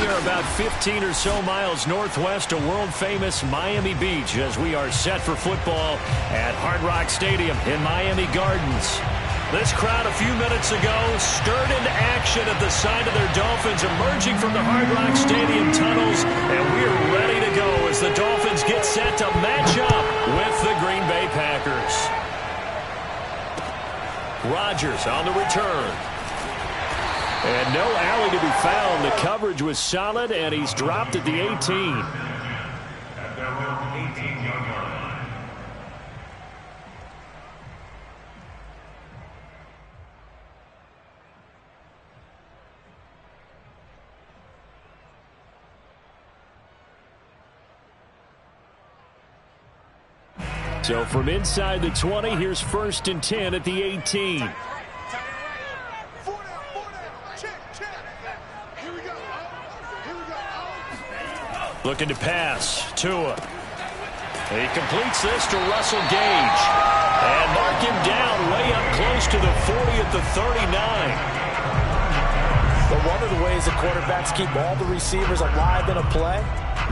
We are about 15 or so miles northwest of world-famous Miami Beach as we are set for football at Hard Rock Stadium in Miami Gardens. This crowd a few minutes ago stirred into action at the sight of their Dolphins emerging from the Hard Rock Stadium tunnels, and we are ready to go as the Dolphins get set to match up with the Green Bay Packers. Rodgers on the return. And no alley to be found. The coverage was solid, and he's dropped at the 18. At their own 18-yard line. So from inside the 20, here's 1st and 10 at the 18. Looking to pass. Tua. He completes this to Russell Gage. And mark him down way up close to the 40 at the 39. But one of the ways that quarterbacks keep all the receivers alive in a play,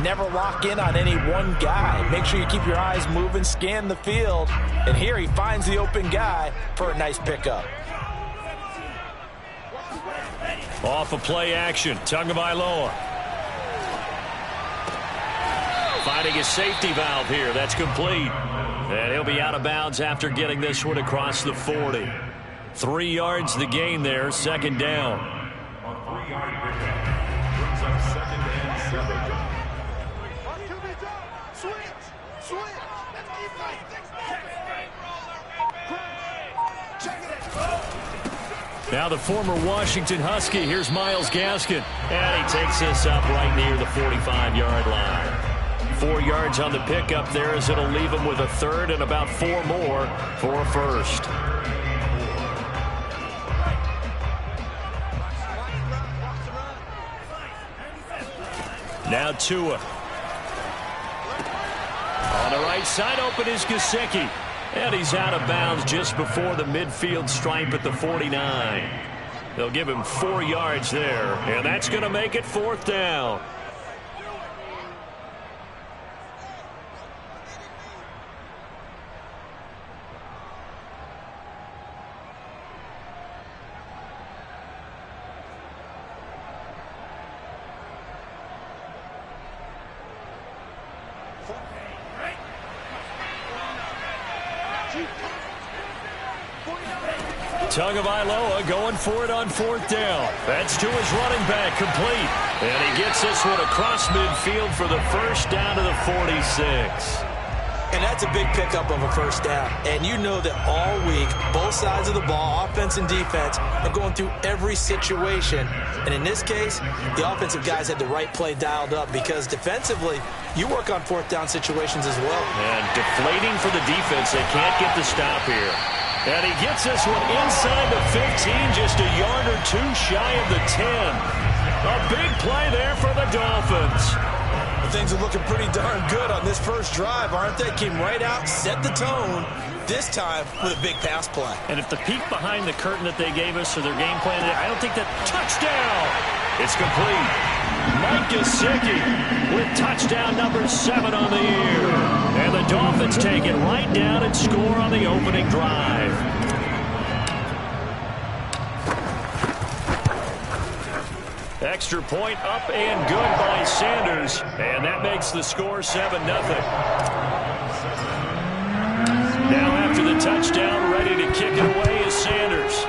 never lock in on any one guy. Make sure you keep your eyes moving, scan the field. And here he finds the open guy for a nice pickup. Off of play action. Tagovailoa. Finding a safety valve here. That's complete. And he'll be out of bounds after getting this one across the 40. 3 yards the gain there. 2nd down. On 3-yard pickup. Brings up 2nd and 7. Now the former Washington Husky. Here's Myles Gaskin. And he takes this up right near the 45-yard line. 4 yards on the pickup there as it'll leave him with a 3rd and about 4 more for a 1st. Now Tua. On the right side open is Gesicki. And he's out of bounds just before the midfield stripe at the 49. They'll give him 4 yards there. And that's going to make it 4th down. Tagovailoa going for it on 4th down. That's to his running back, complete. And he gets this one across midfield for the 1st down to the 46. And that's a big pickup of a 1st down. And you know that all week, both sides of the ball, offense and defense, are going through every situation. And in this case, the offensive guys had the right play dialed up because defensively, you work on 4th down situations as well. And deflating for the defense. They can't get the stop here. And he gets this one inside the 15, just a yard or 2 shy of the 10. A big play there for the Dolphins. Things are looking pretty darn good on this first drive, aren't they? Came right out, set the tone, this time with a big pass play. And if the peek behind the curtain that they gave us or their game plan, I don't think that touchdown. It's complete. Mike Gesicki with touchdown number 7 on the year. And the Dolphins take it right down and score on the opening drive. Extra point up and good by Sanders. And that makes the score 7-0. Now after the touchdown, ready to kick it away is Sanders.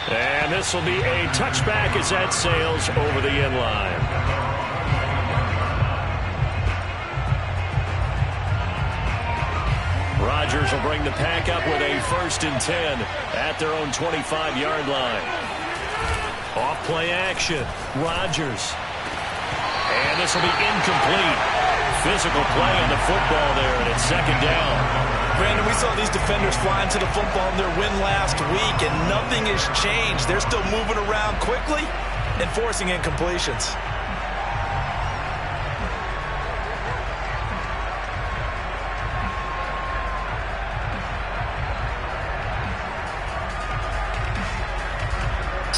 And this will be a touchback as that sails over the end line. Rodgers will bring the pack up with a 1st and 10 at their own 25-yard line. Off play action. Rodgers. And this will be incomplete. Physical play on the football there, and it's 2nd down. Brandon, we saw these defenders flying to the football in their win last week, and nothing has changed. They're still moving around quickly and forcing incompletions.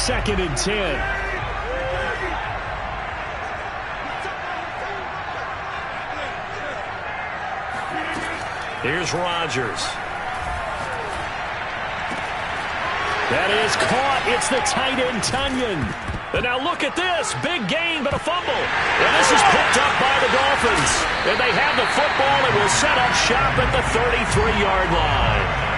2nd and 10. Here's Rodgers. That is caught. It's the tight end, Tunyon. And now look at this. Big gain, but a fumble. And this is picked up by the Dolphins. And they have the football and will set up shop at the 33-yard line.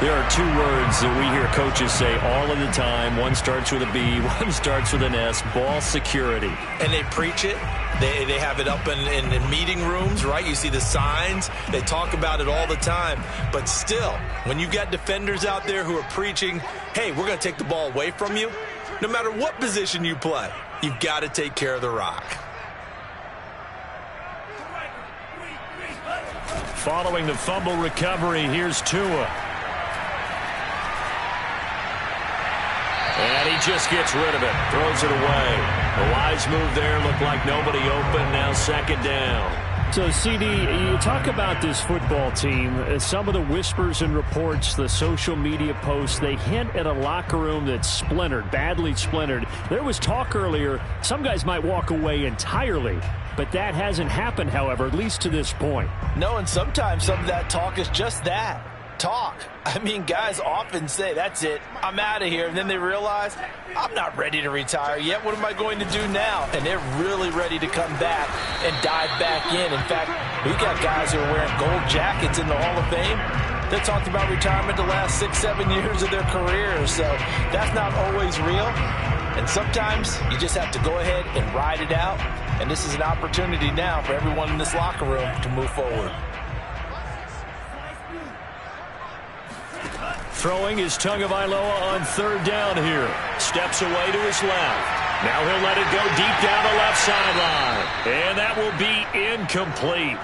There are two words that we hear coaches say all of the time. One starts with a B, one starts with an S. Ball security. And they preach it. They have it up in meeting rooms, right? You see the signs. They talk about it all the time. But still, when you've got defenders out there who are preaching, hey, we're going to take the ball away from you, no matter what position you play, you've got to take care of the rock. Following the fumble recovery, here's Tua. And he just gets rid of it, throws it away. A wise move there, looked like nobody open, now 2nd down. So, CD, you talk about this football team, some of the whispers and reports, the social media posts, they hint at a locker room that's splintered, badly splintered. There was talk earlier, some guys might walk away entirely, but that hasn't happened, however, at least to this point. No, and sometimes some of that talk is just that. Talk. I mean, guys often say, that's it, I'm out of here. And then they realize, I'm not ready to retire yet. What am I going to do now? And they're really ready to come back and dive back in. In fact, we got guys who are wearing gold jackets in the Hall of Fame. They talked about retirement the last 6-7 years of their careers. So that's not always real. And sometimes you just have to go ahead and ride it out. And this is an opportunity now for everyone in this locker room to move forward. Throwing is Tagovailoa on 3rd down here. Steps away to his left. Now he'll let it go deep down the left sideline. And that will be incomplete.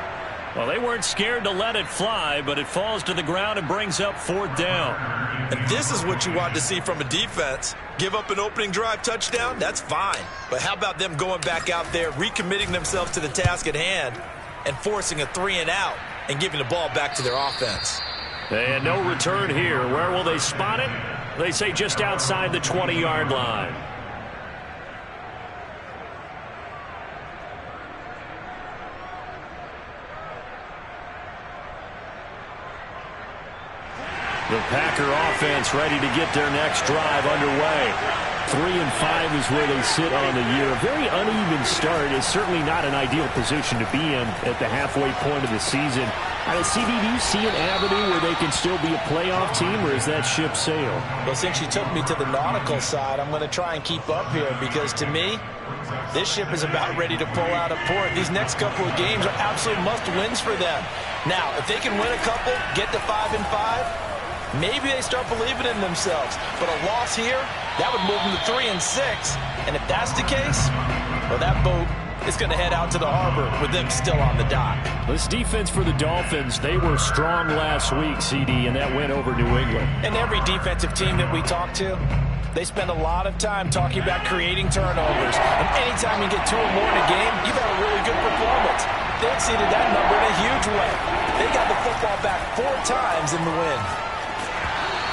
Well, they weren't scared to let it fly, but it falls to the ground and brings up 4th down. And this is what you want to see from a defense. Give up an opening drive touchdown, that's fine. But how about them going back out there, recommitting themselves to the task at hand, and forcing a 3-and-out and giving the ball back to their offense. And no return here. Where will they spot it? They say just outside the 20-yard line. The Packer offense ready to get their next drive underway. 3-5 is where they sit on the year. A very uneven start is certainly not an ideal position to be in at the halfway point of the season. CD, do you see an avenue where they can still be a playoff team, or is that ship sailed? Well, since you took me to the nautical side, I'm going to try and keep up here because, to me, this ship is about ready to pull out of port. These next couple of games are absolute must-wins for them. Now, if they can win a couple, get to 5-5, maybe they start believing in themselves. But a loss here, that would move them to 3-6. And if that's the case, well, that boat is going to head out to the harbor with them still on the dock. This defense for the Dolphins, they were strong last week, CD, and that went over New England. And every defensive team that we talk to, they spend a lot of time talking about creating turnovers. And anytime you get 2 or more in a game, you've had a really good performance. They exceeded that number in a huge way. They got the football back 4 times in the win.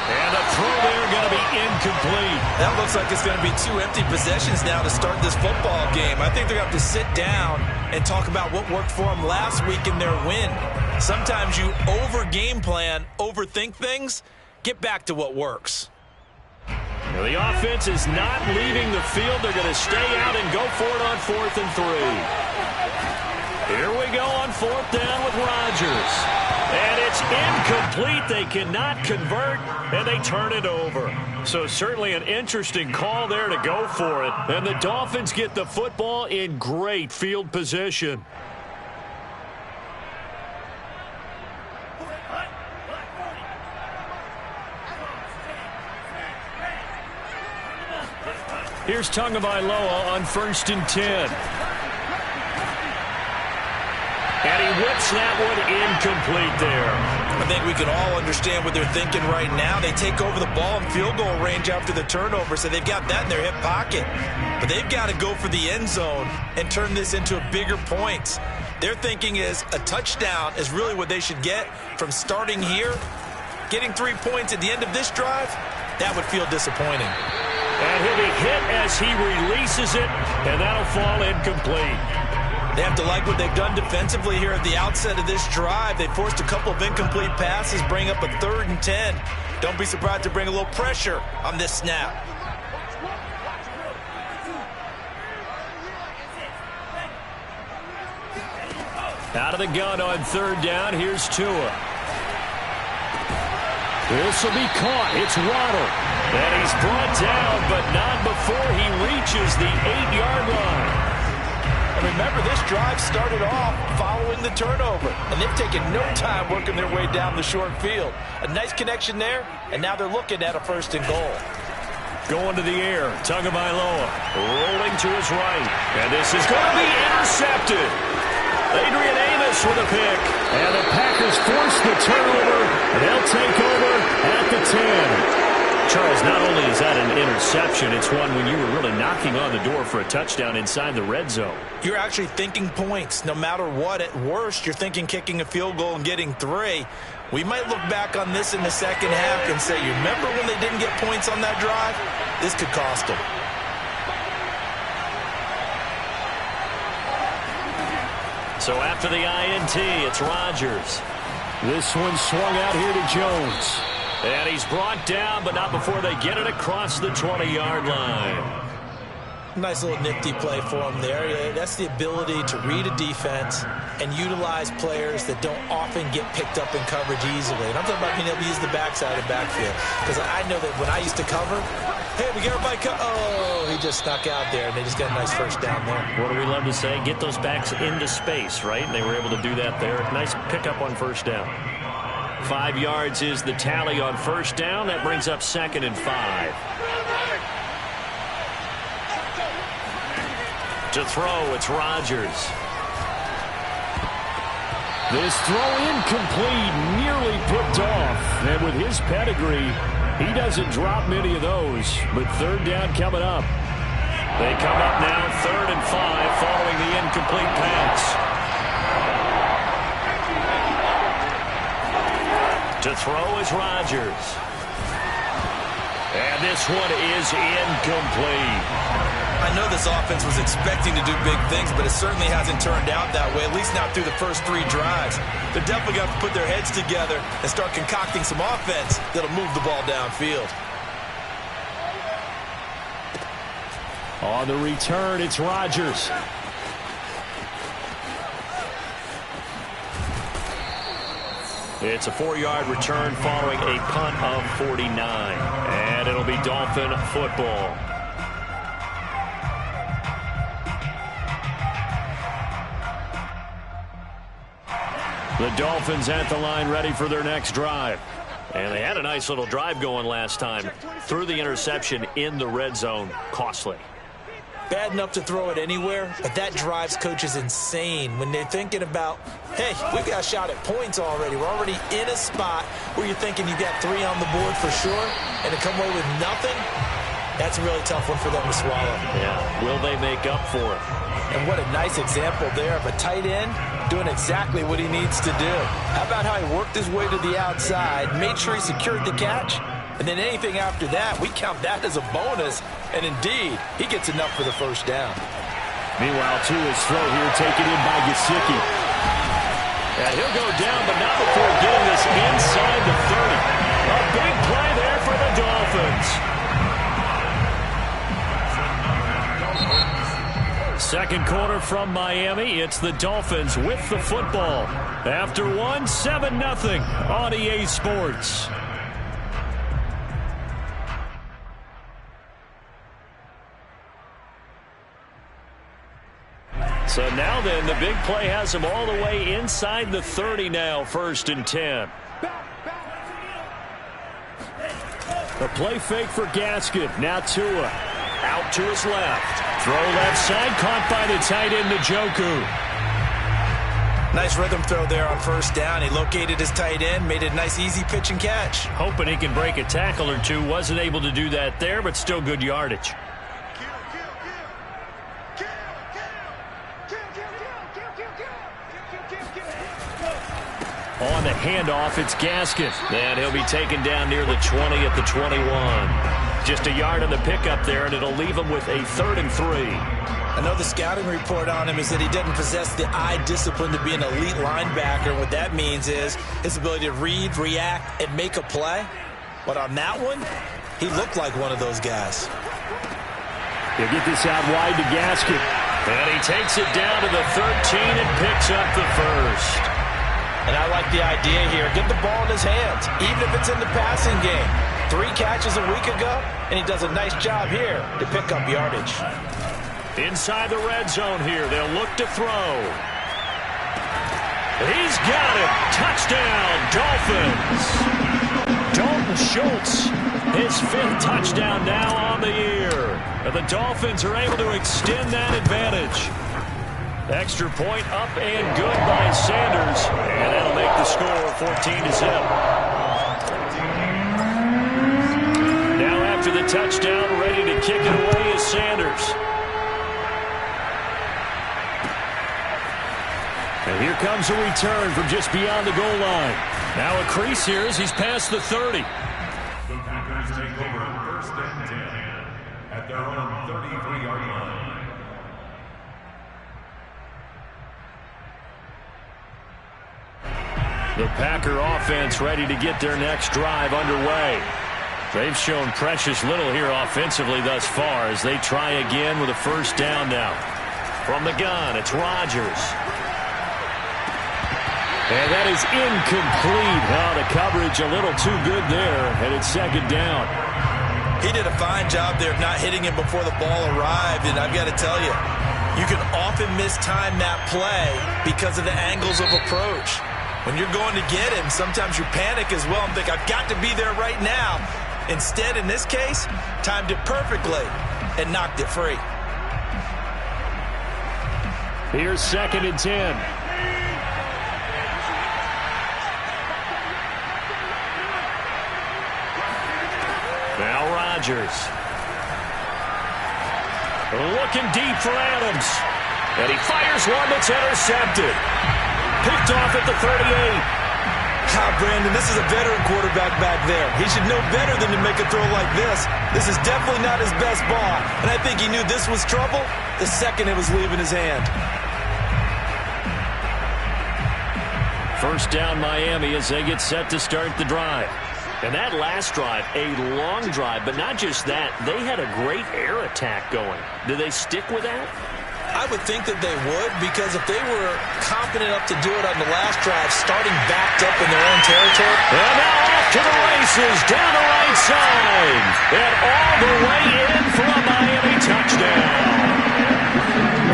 And a throw there going to be incomplete. That looks like it's going to be 2 empty possessions now to start this football game. I think they're going to have to sit down and talk about what worked for them last week in their win. Sometimes you over-game plan, overthink things, get back to what works. Now the offense is not leaving the field. They're going to stay out and go for it on 4th and 3. Here we go on 4th down with Rodgers. And it's incomplete. They cannot convert, and they turn it over. So certainly an interesting call there to go for it. And the Dolphins get the football in great field position. Here's Tagovailoa on 1st and 10. And he whips that one incomplete there. I think we can all understand what they're thinking right now. They take over the ball in field goal range after the turnover, so they've got that in their hip pocket. But they've got to go for the end zone and turn this into a bigger point. Their thinking is a touchdown is really what they should get from starting here. Getting 3 points at the end of this drive, that would feel disappointing. And he'll be hit as he releases it, and that'll fall incomplete. They have to like what they've done defensively here at the outset of this drive. They forced a couple of incomplete passes, bring up a 3rd and 10. Don't be surprised to bring a little pressure on this snap. Out of the gun on 3rd down. Here's Tua. This will be caught. It's Waddle. And he's brought down, but not before he reaches the 8-yard line. And remember, this drive started off following the turnover. And they've taken no time working their way down the short field. A nice connection there, and now they're looking at a 1st and goal. Going to the air. Tagovailoa rolling to his right. And this is going to be intercepted. Adrian Amos with a pick. And the Packers force the turnover. They'll take over at the 10. Charles, not only is that an interception, it's one when you were really knocking on the door for a touchdown inside the red zone. You're actually thinking points. No matter what, at worst, you're thinking kicking a field goal and getting 3. We might look back on this in the second half and say, you remember when they didn't get points on that drive? This could cost them. So after the INT, it's Rodgers. This one swung out here to Jones. And he's brought down, but not before they get it across the 20-yard line. Nice little nifty play for him there. That's the ability to read a defense and utilize players that don't often get picked up in coverage easily. And I'm talking about being able to use the backside of the backfield. Because I know that when I used to cover, hey, we get everybody oh, he just snuck out there, and they just got a nice 1st down there. What do we love to say? Get those backs into space, right? And they were able to do that there. Nice pickup on 1st down. 5 yards is the tally on 1st down. That brings up 2nd and 5. To throw, it's Rodgers. This throw incomplete, nearly picked off. And with his pedigree, he doesn't drop many of those. But 3rd down coming up. They come up now 3rd and 5 following the incomplete pass. To throw is Rodgers. And this one is incomplete. I know this offense was expecting to do big things, but it certainly hasn't turned out that way, at least not through the first 3 drives. They're definitely going to put their heads together and start concocting some offense that'll move the ball downfield. On the return, it's Rodgers. It's a 4-yard return following a punt of 49. And it'll be Dolphin football. The Dolphins at the line ready for their next drive. And they had a nice little drive going last time. Threw the interception in the red zone. Costly. Bad enough to throw it anywhere, but that drives coaches insane when they're thinking about, hey, we've got a shot at points already. We're already in a spot where you're thinking you've got 3 on the board for sure, and to come away with nothing, that's a really tough one for them to swallow. Yeah, will they make up for it? And what a nice example there of a tight end doing exactly what he needs to do. How about how he worked his way to the outside, made sure he secured the catch, and then anything after that, we count that as a bonus. And indeed, he gets enough for the 1st down. Meanwhile, Tua's throw here taken in by Gesicki. And he'll go down, but not before getting this inside the 30. A big play there for the Dolphins. Second quarter from Miami. It's the Dolphins with the football. After 7-0 on EA Sports. So now then, the big play has him all the way inside the 30 now, 1st and 10. A play fake for Gaskin. Now Tua out to his left. Throw left side, caught by the tight end, Njoku. Nice rhythm throw there on 1st down. He located his tight end, made it a nice easy pitch and catch. Hoping he can break a tackle or two. Wasn't able to do that there, but still good yardage. On the handoff, it's Gaskin. And he'll be taken down near the 20 at the 21. Just a yard on the pickup there, and it'll leave him with a 3rd and 3. I know the scouting report on him is that he doesn't possess the eye discipline to be an elite linebacker. And what that means is his ability to read, react, and make a play. But on that one, he looked like one of those guys. He'll get this out wide to Gaskin. And he takes it down to the 13 and picks up the first. And I like the idea here. Get the ball in his hands, even if it's in the passing game. 3 catches a week ago, and he does a nice job here to pick up yardage. Inside the red zone here, they'll look to throw. He's got it. Touchdown, Dolphins. Dalton Schultz, his 5th touchdown now on the year. And the Dolphins are able to extend that advantage. Extra point up and good by Sanders. And that'll make the score 14-0. Now after the touchdown, ready to kick it away is Sanders. And here comes a return from just beyond the goal line. Now a crease here as he's past the 30. The Packers take over 1st and 10 at their own 33-yard line. The Packer offense ready to get their next drive underway. They've shown precious little here offensively thus far as they try again with a 1st down now. From the gun, it's Rodgers. And that is incomplete. Oh, the coverage a little too good there, and it's 2nd down. He did a fine job there of not hitting him before the ball arrived, and I've got to tell you, you can often mistime that play because of the angles of approach. When you're going to get him, sometimes you panic as well and think, I've got to be there right now. Instead, in this case, timed it perfectly and knocked it free. Here's 2nd and 10. Now Rodgers. Looking deep for Adams. And he fires one that's intercepted. Picked off at the 38. Brandon, this is a veteran quarterback back there. He should know better than to make a throw like this. This is definitely not his best ball. And I think he knew this was trouble the second it was leaving his hand. 1st down Miami as they get set to start the drive. And that last drive, a long drive, but not just that. They had a great air attack going. Do they stick with that? I would think that they would, because if they were confident enough to do it on the last drive, starting backed up in their own territory. And now off to the races, down the right side. And all the way in for a Miami touchdown.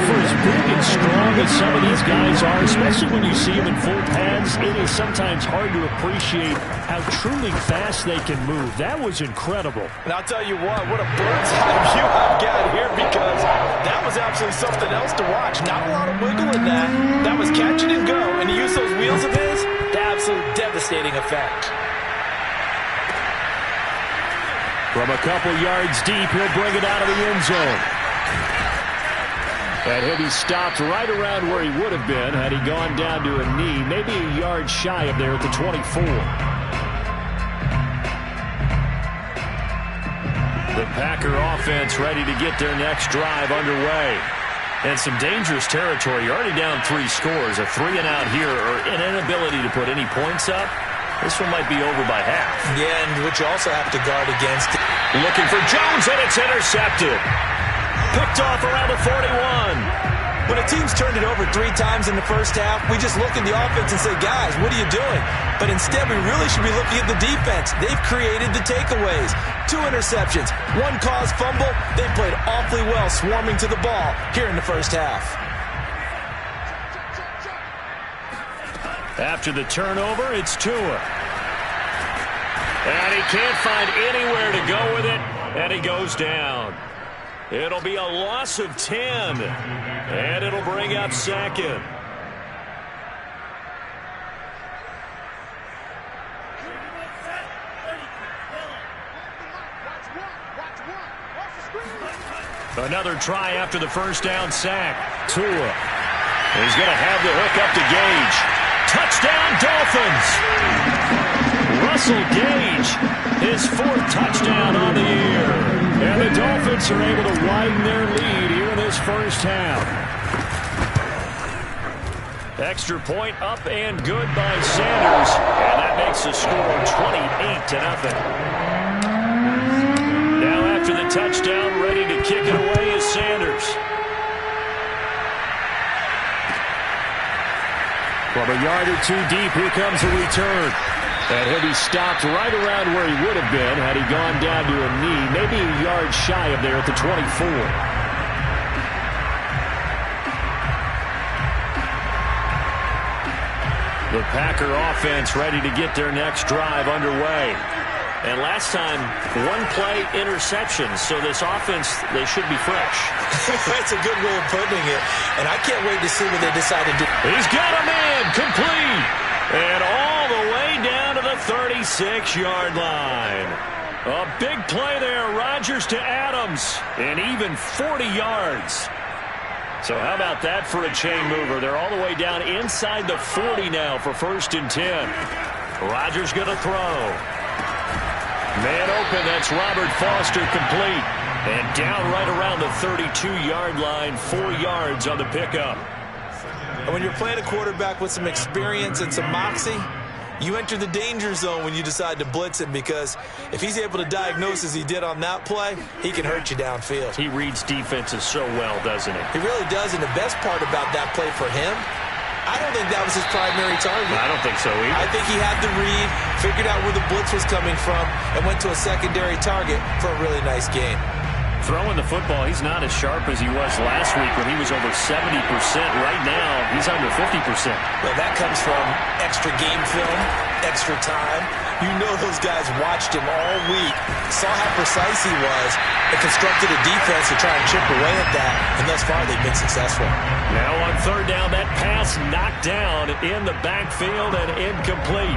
For as big and strong as some of these guys are, especially when you see them in full pads, it is sometimes hard to appreciate how truly fast they can move. That was incredible. And I'll tell you what a bird's eye view I've got here, because that was absolutely something else to watch. Not a lot of wiggle in that. That was catch it and go, and he used those wheels of his to absolute devastating effect. From a couple yards deep, he'll bring it out of the end zone. And he'll be stopped right around where he would have been had he gone down to a knee, maybe a yard shy of there at the 24. The Packer offense ready to get their next drive underway. And some dangerous territory. You're already down 3 scores. A 3-and-out here, or an inability to put any points up. This one might be over by half. Yeah, and what you also have to guard against. Looking for Jones, and it's intercepted. Picked off around the 41. When a team's turned it over 3 times in the first half, we just look at the offense and say, guys, what are you doing? But instead, we really should be looking at the defense. They've created the takeaways. 2 interceptions, 1 caused fumble. They played awfully well swarming to the ball here in the first half. After the turnover, it's Tua. And he can't find anywhere to go with it, and he goes down. It'll be a loss of 10, and it'll bring up 2nd. Another try after the 1st down sack. Tua. He's going to have the hook up to Gage. Touchdown, Dolphins! Russell Gage his 4th touchdown on the year. And the Dolphins are able to widen their lead here in this first half. Extra point up and good by Sanders. And that makes the score 28-0. Now after the touchdown, ready to kick it away is Sanders. From a yard or two deep, here comes a return. And he'll be stopped right around where he would have been had he gone down to a knee, maybe a yard shy of there at the 24. The Packer offense ready to get their next drive underway. And last time, 1-play interception. So this offense, they should be fresh. That's a good way of putting it. And I can't wait to see what they decide to do. He's got a man complete. And all the way down to the 36-yard line. A big play there. Rodgers to Adams. And even 40 yards. So how about that for a chain mover? They're all the way down inside the 40 now for 1st and 10. Rodgers going to throw. Man open, that's Robert Foster complete. And down right around the 32-yard line, 4 yards on the pickup. And when you're playing a quarterback with some experience and some moxie, you enter the danger zone when you decide to blitz him, because if he's able to diagnose as he did on that play, he can hurt you downfield. He reads defenses so well, doesn't he? He really does, and the best part about that play for him, I don't think that was his primary target. I don't think so either. I think he had the read, figured out where the blitz was coming from, and went to a secondary target for a really nice gain. Throwing the football, he's not as sharp as he was last week when he was over 70%. Right now, he's under 50%. Well, that comes from extra game film, extra time. You know those guys watched him all week, saw how precise he was, and constructed a defense to try and chip away at that, and thus far they've been successful. Now on 3rd down, that pass knocked down in the backfield and incomplete.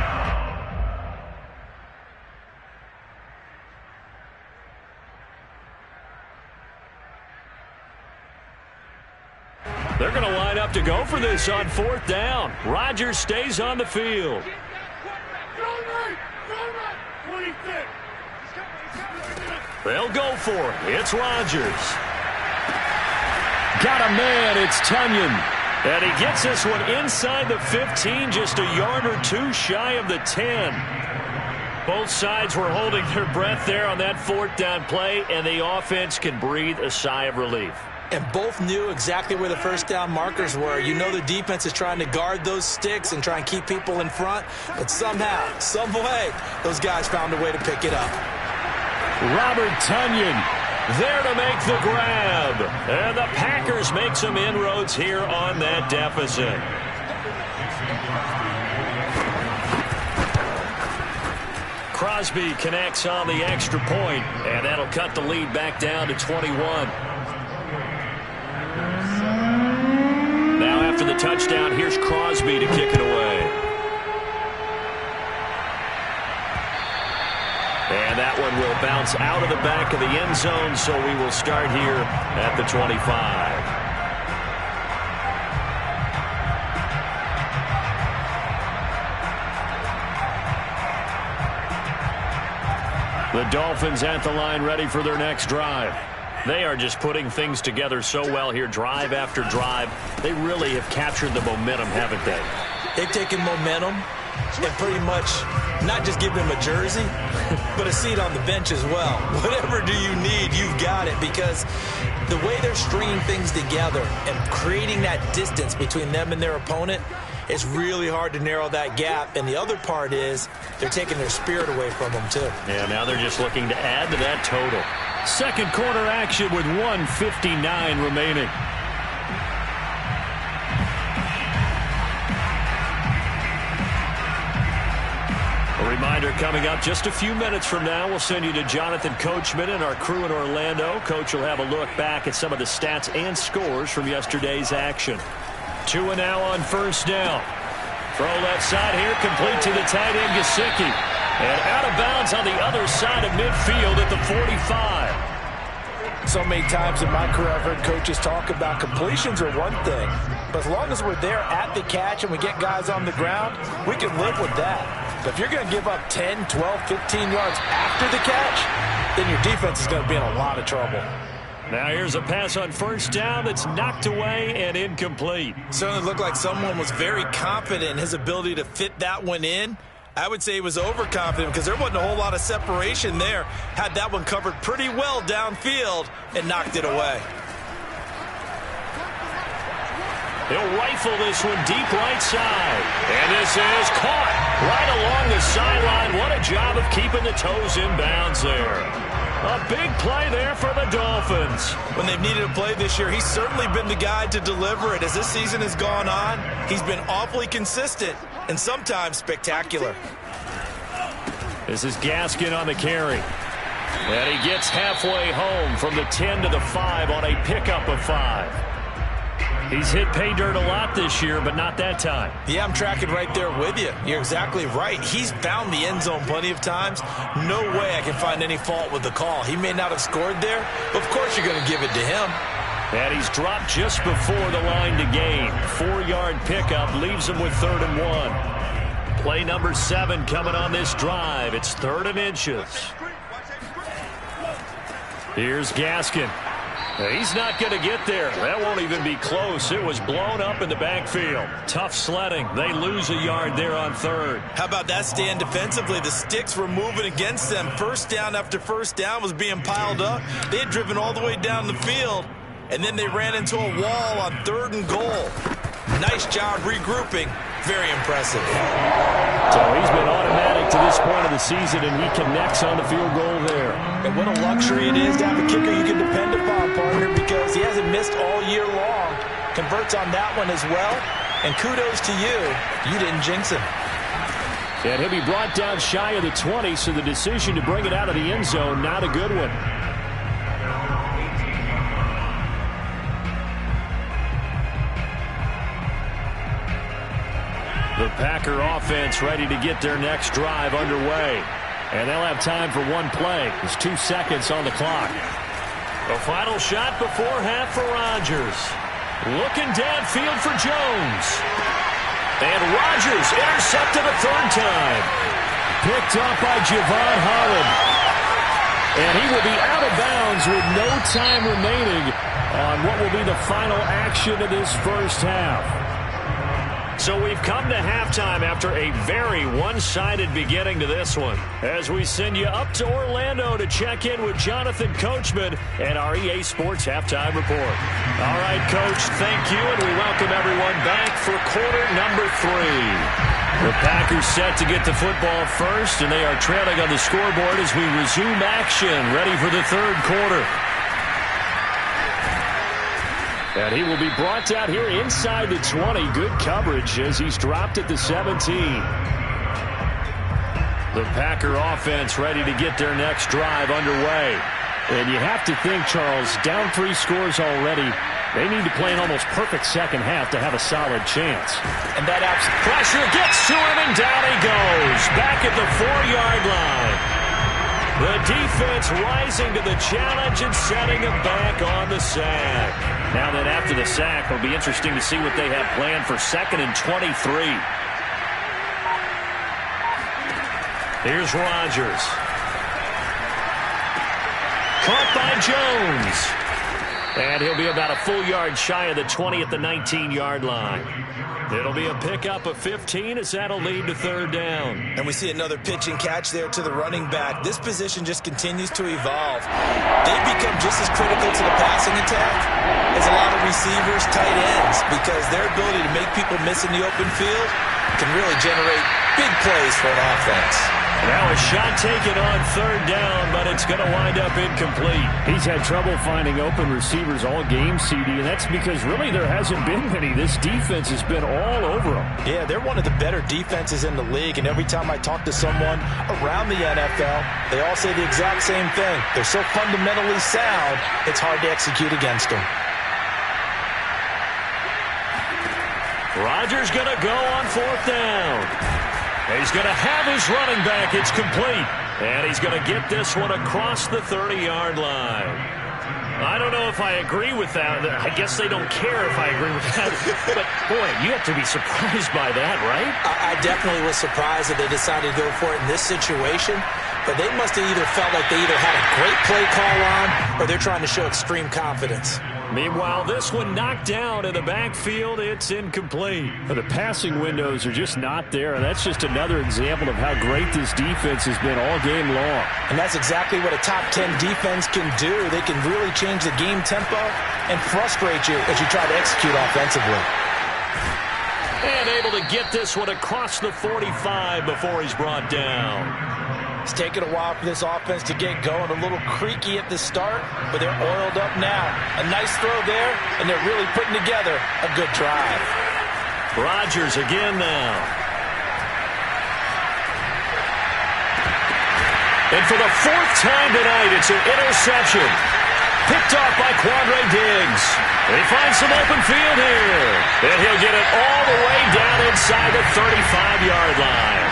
They're going to line up to go for this on 4th down. Rodgers stays on the field. They'll go for it. It's Rodgers. Got a man. It's Tunyon. And he gets this one inside the 15, just a yard or two shy of the 10. Both sides were holding their breath there on that 4th down play, and the offense can breathe a sigh of relief. And both knew exactly where the 1st down markers were. You know the defense is trying to guard those sticks and try and keep people in front. But somehow, some way, those guys found a way to pick it up. Robert Tunyon there to make the grab. And the Packers make some inroads here on that deficit. Crosby connects on the extra point, and that'll cut the lead back down to 21. Now after the touchdown, here's Crosby to kick it away. And that one will bounce out of the back of the end zone, so we will start here at the 25. The Dolphins at the line ready for their next drive. They are just putting things together so well here, drive after drive. They really have captured the momentum, haven't they? They've taken momentum and pretty much not just give them a jersey, but a seat on the bench as well. Whatever do you need, you've got it, because the way they're stringing things together and creating that distance between them and their opponent, it's really hard to narrow that gap. And the other part is they're taking their spirit away from them, too. Yeah, now they're just looking to add to that total. Second quarter action with 1:59 remaining. A reminder coming up just a few minutes from now, we'll send you to Jonathan Coachman and our crew in Orlando. Coach will have a look back at some of the stats and scores from yesterday's action. 2 now on 1st down. Throw left side here, complete to the tight end, Gesicki. And out of bounds on the other side of midfield at the 45. So many times in my career, I've heard coaches talk about completions are one thing, but as long as we're there at the catch and we get guys on the ground, we can live with that. If you're going to give up 10, 12, 15 yards after the catch, then your defense is going to be in a lot of trouble. Now here's a pass on first down that's knocked away and incomplete. Certainly looked like someone was very confident in his ability to fit that one in. I would say he was overconfident because there wasn't a whole lot of separation there. Had that one covered pretty well downfield and knocked it away. He'll rifle this one deep right side. And this is caught right along the sideline. What a job of keeping the toes in bounds there. A big play there for the Dolphins. When they've needed a play this year, he's certainly been the guy to deliver it. As this season has gone on, he's been awfully consistent and sometimes spectacular. This is Gaskin on the carry. And he gets halfway home from the 10 to the 5 on a pickup of 5. He's hit pay dirt a lot this year, but not that time. Yeah, I'm tracking right there with you. You're exactly right. He's found the end zone plenty of times. No way I can find any fault with the call. He may not have scored there, but of course you're going to give it to him. And he's dropped just before the line to gain. 4-yard pickup leaves him with 3rd and 1. Play number 7 coming on this drive. It's 3rd and inches. Here's Gaskin. He's not going to get there. That won't even be close. It was blown up in the backfield. Tough sledding. They lose a yard there on 3rd. How about that stand defensively? The sticks were moving against them. First down after first down was being piled up. They had driven all the way down the field, and then they ran into a wall on 3rd and goal. Nice job regrouping. Very impressive. So he's been automatic to this point of the season, and he connects on the field goal there. And what a luxury it is to have a kicker you can depend upon, partner, because he hasn't missed all year long. Converts on that one as well. And kudos to you. You didn't jinx him. And he'll be brought down shy of the 20, so the decision to bring it out of the end zone, not a good one. The Packer offense ready to get their next drive underway. And they'll have time for one play. There's 2 seconds on the clock. The final shot before half for Rodgers. Looking downfield for Jones. And Rodgers intercepted a 3rd time. Picked up by Javon Holland. And he will be out of bounds with no time remaining on what will be the final action of this first half. So we've come to halftime after a very one-sided beginning to this one, as we send you up to Orlando to check in with Jonathan Coachman and our EA Sports Halftime Report. All right, Coach, thank you, and we welcome everyone back for quarter number 3. The Packers set to get the football first, and they are trailing on the scoreboard as we resume action, ready for the 3rd quarter. And he will be brought down here inside the 20. Good coverage as he's dropped at the 17. The Packer offense ready to get their next drive underway. And you have to think, Charles, down 3 scores already. They need to play an almost perfect second half to have a solid chance. And that pressure gets to him, and down he goes. Back at the 4-yard line. The defense rising to the challenge and setting him back on the sack. Now then, after the sack, it'll be interesting to see what they have planned for 2nd and 23. Here's Rodgers. Caught by Jones. And he'll be about a full yard shy of the 20 at the 19-yard line. It'll be a pickup of 15 as that'll lead to 3rd down. And we see another pitch and catch there to the running back. This position just continues to evolve. They've become just as critical to the passing attack as a lot of receivers, tight ends, because their ability to make people miss in the open field can really generate big plays for an offense. Now a shot taken on 3rd down, but it's going to wind up incomplete. He's had trouble finding open receivers all game, CD, and that's because really there hasn't been many. This defense has been all over them. Yeah, they're one of the better defenses in the league, and every time I talk to someone around the NFL, they all say the exact same thing. They're so fundamentally sound, it's hard to execute against them. Rodgers going to go on 4th down. He's going to have his running back. It's complete. And he's going to get this one across the 30-yard line. I don't know if I agree with that. I guess they don't care if I agree with that. But, boy, you have to be surprised by that, right? I definitely was surprised that they decided to go for it in this situation. But they must have either felt like they either had a great play call on or they're trying to show extreme confidence. Meanwhile, this one knocked down in the backfield. It's incomplete. The passing windows are just not there. And that's just another example of how great this defense has been all game long. And that's exactly what a top 10 defense can do. They can really change the game tempo and frustrate you as you try to execute offensively. And able to get this one across the 45 before he's brought down. It's taken a while for this offense to get going. A little creaky at the start, but they're oiled up now. A nice throw there, and they're really putting together a good drive. Rodgers again now. And for the fourth time tonight, it's an interception. Picked off by Quandre Diggs. He finds some open field here. And he'll get it all the way down inside the 35-yard line.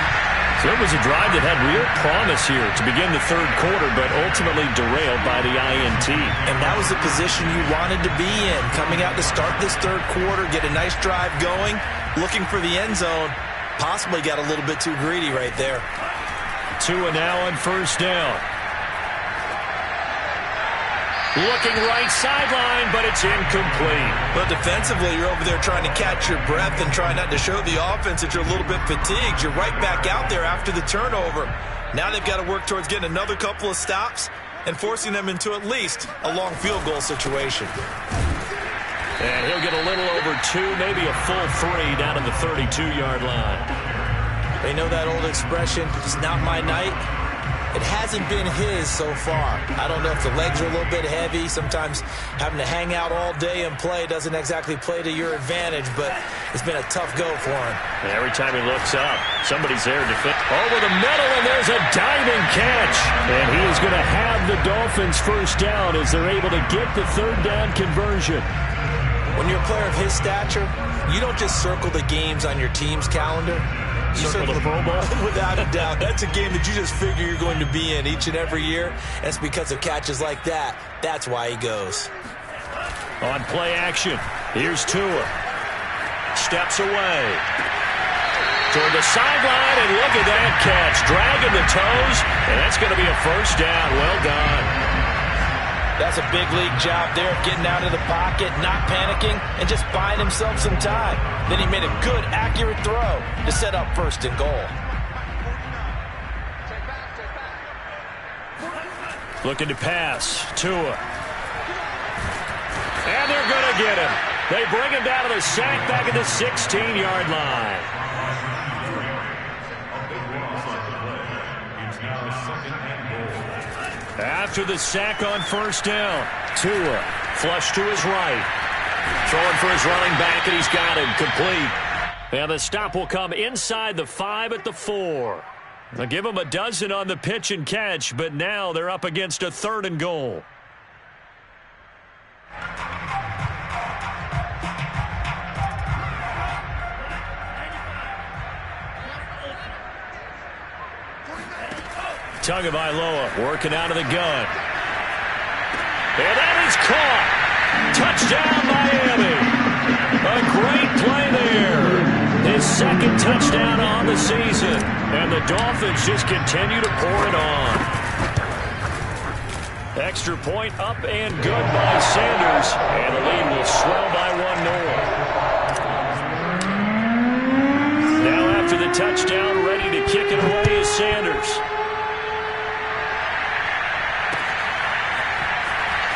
So it was a drive that had real promise here to begin the third quarter, but ultimately derailed by the INT. And that was the position you wanted to be in. Coming out to start this third quarter, get a nice drive going, looking for the end zone. Possibly got a little bit too greedy right there. Tua now on first down. Looking right sideline, but it's incomplete. But defensively, you're over there trying to catch your breath and try not to show the offense that you're a little bit fatigued. You're right back out there after the turnover. Now they've got to work towards getting another couple of stops and forcing them into at least a long field goal situation. And he'll get a little over 2, maybe a full 3 down to the 32-yard line. They know that old expression, it's not my night. It hasn't been his so far. I don't know if the legs are a little bit heavy. Sometimes having to hang out all day and play doesn't exactly play to your advantage, but it's been a tough go for him. And every time he looks up, somebody's there to fit. Over the middle, and there's a diving catch. And he is going to have the Dolphins first down as they're able to get the third down conversion. When you're a player of his stature, you don't just circle the games on your team's calendar. You circle the Pro Bowl? Without a doubt. That's a game that you just figure you're going to be in each and every year. And it's because of catches like that. That's why he goes. On play action, here's Tua. Steps away. Toward the sideline, and look at that catch. Dragging the toes, and that's going to be a first down. Well done. That's a big league job there of getting out of the pocket, not panicking, and just buying himself some time. Then he made a good, accurate throw to set up first and goal. Looking to pass. Tua. And they're going to get him. They bring him down to the sack back at the 16-yard line. After the sack on first down, Tua flush to his right. Throwing for his running back, and he's got him complete. And the stop will come inside the 5 at the 4. They'll give him a dozen on the pitch and catch, but now they're up against a 3rd and goal. Tagovailoa working out of the gun. And that is caught. Touchdown, Miami. A great play there. His second touchdown on the season. And the Dolphins just continue to pour it on. Extra point up and good by Sanders. And the lead will swell by 1 more. Now after the touchdown, ready to kick it away is Sanders.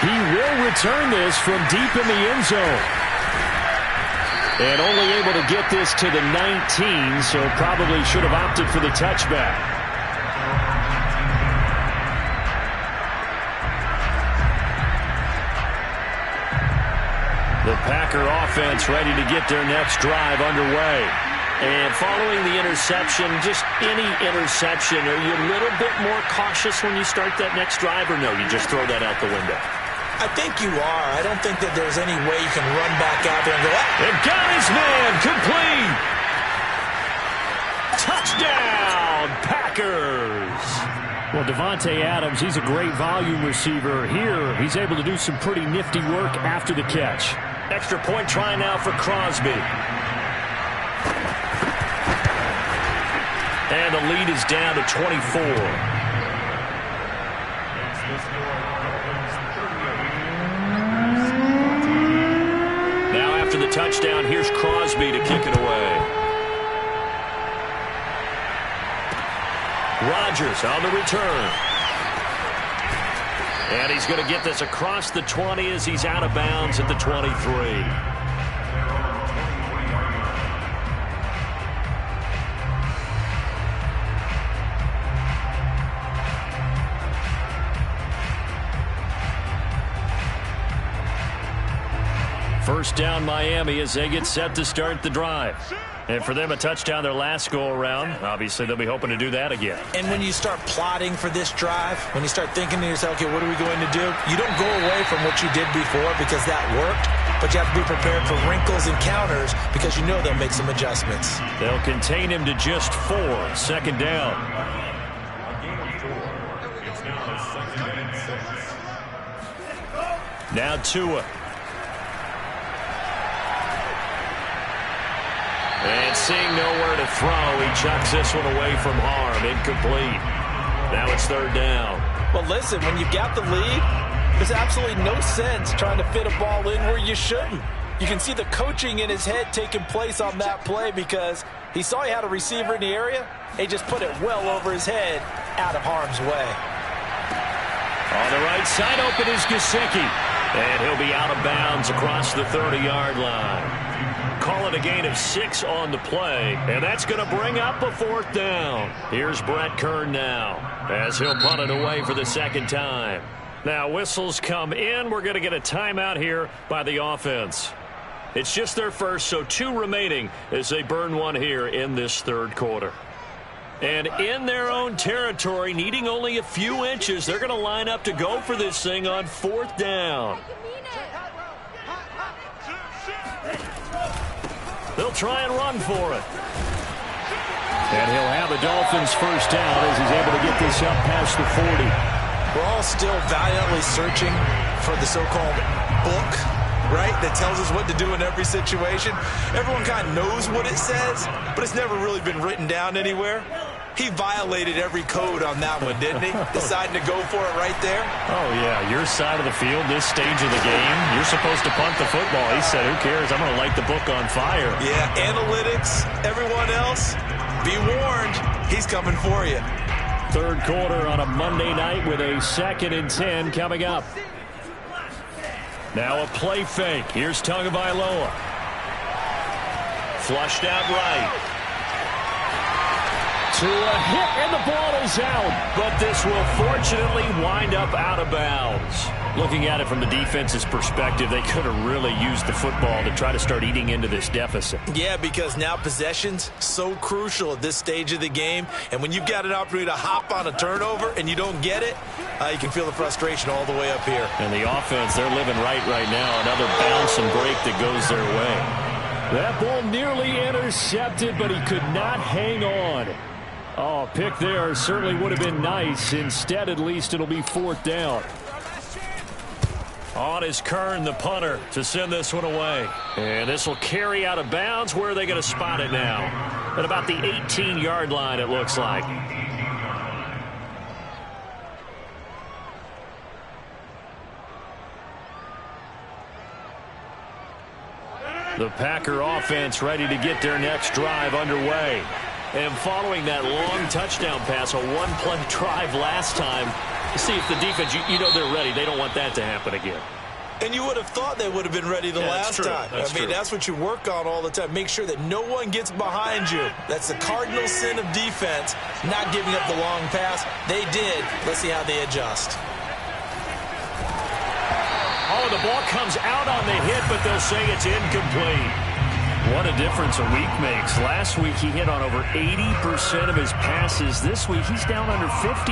He will return this from deep in the end zone. And only able to get this to the 19, so probably should have opted for the touchback. The Packer offense ready to get their next drive underway. And following the interception, just any interception, are you a little bit more cautious when you start that next drive, or no, you just throw that out the window? I think you are. I don't think that there's any way you can run back out there and go, and got his man complete. Touchdown, Packers. Well, Davante Adams, he's a great volume receiver. Here, he's able to do some pretty nifty work after the catch. Extra point try now for Crosby. And the lead is down to 24. Now after the touchdown, here's Crosby to kick it away. Rodgers on the return. And he's going to get this across the 20 as he's out of bounds at the 23. First down Miami as they get set to start the drive. And for them, a touchdown their last go-around. Obviously, they'll be hoping to do that again. And when you start plotting for this drive, when you start thinking to yourself, okay, what are we going to do? You don't go away from what you did before because that worked, but you have to be prepared for wrinkles and counters because you know they'll make some adjustments. They'll contain him to just 4. Second down. Now Tua. And seeing nowhere to throw, he chucks this one away from harm. Incomplete. Now it's third down. Well, listen, when you've got the lead, there's absolutely no sense trying to fit a ball in where you shouldn't. You can see the coaching in his head taking place on that play because he saw he had a receiver in the area. He just put it well over his head, out of harm's way. On the right side, open is Gesicki. And he'll be out of bounds across the 30-yard line. Call it a gain of 6 on the play, and that's going to bring up a fourth down. Here's Brett Kern now as he'll punt it away for the second time. Now whistles come in. We're going to get a timeout here by the offense. It's just their first, so 2 remaining as they burn one here in this third quarter. And in their own territory, needing only a few inches, they're going to line up to go for this thing on fourth down. They'll try and run for it. And he'll have the Dolphins first down as he's able to get this up past the 40. We're all still valiantly searching for the so-called book, right, that tells us what to do in every situation. Everyone kind of knows what it says, but it's never really been written down anywhere. He violated every code on that one, didn't he? Deciding to go for it right there. Oh, yeah. Your side of the field, this stage of the game, you're supposed to punt the football. He said, who cares? I'm going to light the book on fire. Yeah, analytics, everyone else, be warned. He's coming for you. Third quarter on a Monday night with a 2nd and 10 coming up. Now a play fake. Here's Tagovailoa. Flushed out right. To a hit, and the ball is out. But this will fortunately wind up out of bounds. Looking at it from the defense's perspective, they could have really used the football to try to start eating into this deficit. Yeah, because now possession's so crucial at this stage of the game. And when you've got an opportunity to hop on a turnover and you don't get it, you can feel the frustration all the way up here. And the offense, they're living right now. Another bounce and break that goes their way. That ball nearly intercepted, but he could not hang on. Oh, pick there certainly would have been nice. Instead, at least, it'll be fourth down. On is Kern, the punter, to send this one away. And this will carry out of bounds. Where are they going to spot it now? At about the 18-yard line, it looks like. The Packer offense ready to get their next drive underway. And following that long touchdown pass, a one-play drive last time, see if the defense, you know they're ready. They don't want that to happen again. And you would have thought they would have been ready the last time. That's what you work on all the time. Make sure that no one gets behind you. That's the cardinal sin of defense, not giving up the long pass. They did. Let's see how they adjust. Oh, the ball comes out on the hit, but they'll say it's incomplete. What a difference a week makes. Last week he hit on over 80% of his passes. This week he's down under 50%.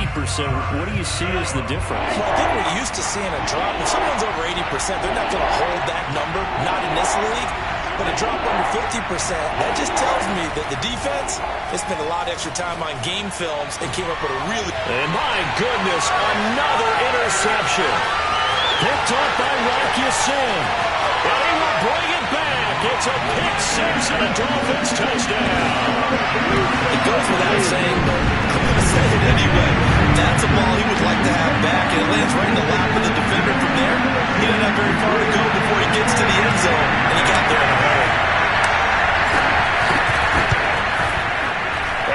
What do you see as the difference? Well, I think we're used to seeing a drop. If someone's over 80%, they're not going to hold that number, not in this league. but a drop under 50%, that just tells me that the defense has spent a lot of extra time on game films and came up with a really... And my goodness, another interception. Picked up by Rock Ya-Sin. And he will bring it back. It's a pick six and a Dolphins touchdown. It goes without saying, but I'm going to say it anyway. That's a ball he would like to have back, and it lands right in the lap of the defender from there. He didn't have very far to go before he gets to the end zone, and he got there in a hurry.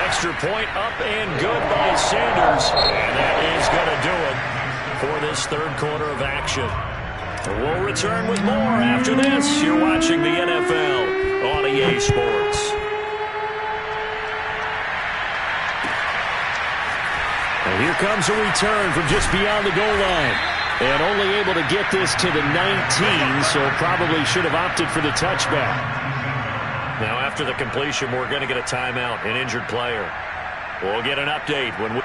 Extra point up and good by Sanders. And that is going to do it for this third quarter of action. We'll return with more after this. You're watching the NFL on EA Sports. And here comes a return from just beyond the goal line. And only able to get this to the 19, so probably should have opted for the touchback. Now after the completion, we're going to get a timeout, an injured player. We'll get an update when we...